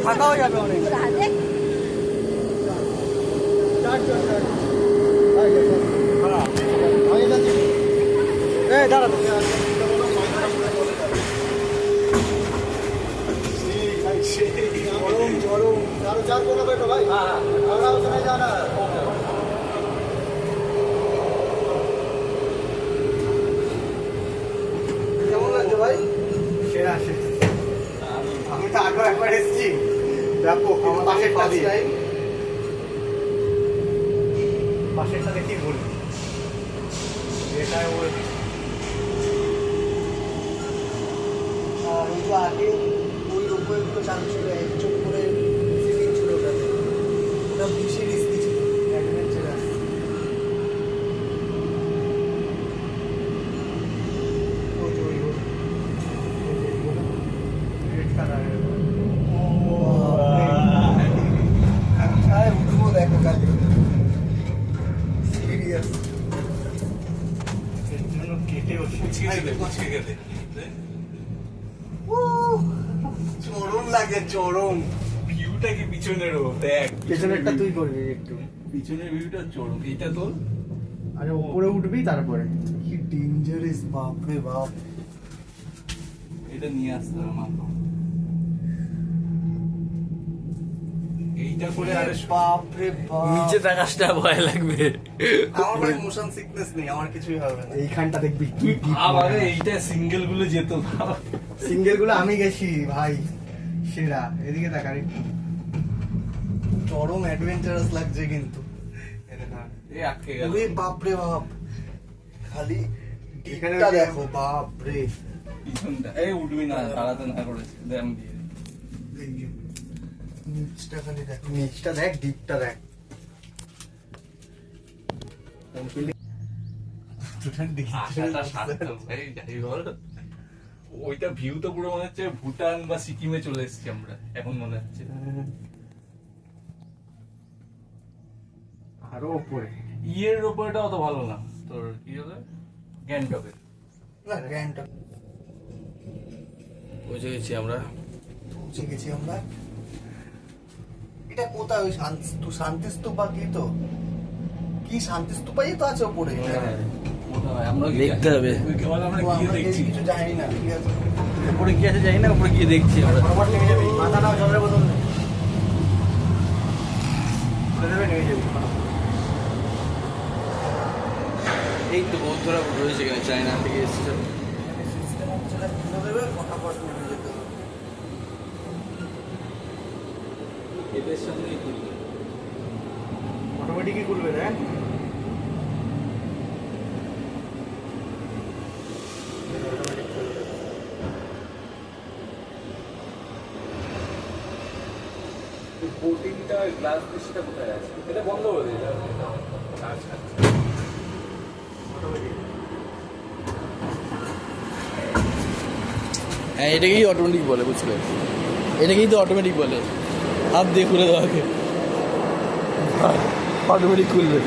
ফাঁকা হয়ে যাবে অনেক। দাঁড়া কেমন লাগছে ভাই? সেরা সেরা। আমি তো আগেও একবার এসেছি, দেখো আমার পাশের সাথে কি বলবি, এটাই বলবি। আর ওই তো আগে ওই রোপওয়েগুলো চালু ছিল, একজন করে সিটিং ছিল ওটাতে, ওটা বেশি রিস্কি ছিল, অ্যাডভেঞ্চারাস। রেড কালারের উঠবো, দেখো কাজ সিরিয়াস। চরম লাগে, চরম। ভিউটা কি পিছনেরও দেখ, পেছনেরটা তুই করবি একটু, পিছনের ভিউটা চরম। এইটা তোর, আরে উপরে উঠবি তারপরে। কি ডেঞ্জারাস, বাপ রে বাপ। এটা নিয়ে আসতে হবে মাত্র। এইটা করে আরে বাপ রে বাপ, নিচে তাকাসটা ভয় লাগবে। আমার ভাই মোশন সিকনেস নেই, আমার কিছুই হবে না। এইখানটা দেখবি কি আবার এইটা সিঙ্গেল গুলো যেত না। সিঙ্গেল গুলো আমি গেছি ভাই, সেরা। এদিকে দেখ, আরে চরম অ্যাডভেঞ্চারাস লাগছে কিন্তু। এই আটকে গেল। ওরে বাপ রে বাপ, খালি এখানটা দেখো, বাপ রে। পিছনটা এই উঠবি না, তাড়াতে না করেছে দেখ দিয়ে। নিচটা খালি দেখ, নিচটা দেখ, ডিপটা দেখ। আশাটা সার্থক ভাই, যাই বল। ওইটা ভিউ তো পুরো মনে হচ্ছে ভুটান বা সিকিমে চলে এসেছি আমরা, এখন মনে হচ্ছে। আরো উপরে ইয়ের ওপরটা অত ভালো না, তোর কি হবে গ্যাংটকের। না, গ্যাংটক পৌঁছে গেছি আমরা। পৌঁছে গেছি আমরা। এটা কোথায়? ওই শান্তিস্তূপা কি, তো কি শান্তিস্তূপাই তো আছে উপরে। আমরা দেখতে হবে। আমরা ও, গিয়ে আমরা দেখছি। কিছু জানি না, ঠিক আছে। উপরে কি আছে জানি না, উপরে গিয়ে দেখছি আমরা। বরাবর নেমে যাবি, মাথা নাও, জলের বোতল নেই। খুলে দেবে, নেমে যাবি। এই তো বৌদ্ধরা রয়েছে এখানে, চায়না থেকে এসেছে। সিস্টেম হচ্ছে না, খুলে দেবে, ফটাফট নেমে যেতে হবে। এদের সঙ্গেই করি। অটোমেটিকই খুলবে, দেখ। বোটিংটা গ্লাস ডিশটা কোথায় আছে? এটা বন্ধ করে দিই। আচ্ছা হ্যাঁ, এটাকেই অটোমেটিক বলে, বুঝলে? এটাকেই তো অটোমেটিক বলে। হাত দিয়ে খুলে দেওয়াকে অটোমেটিক খুলবে।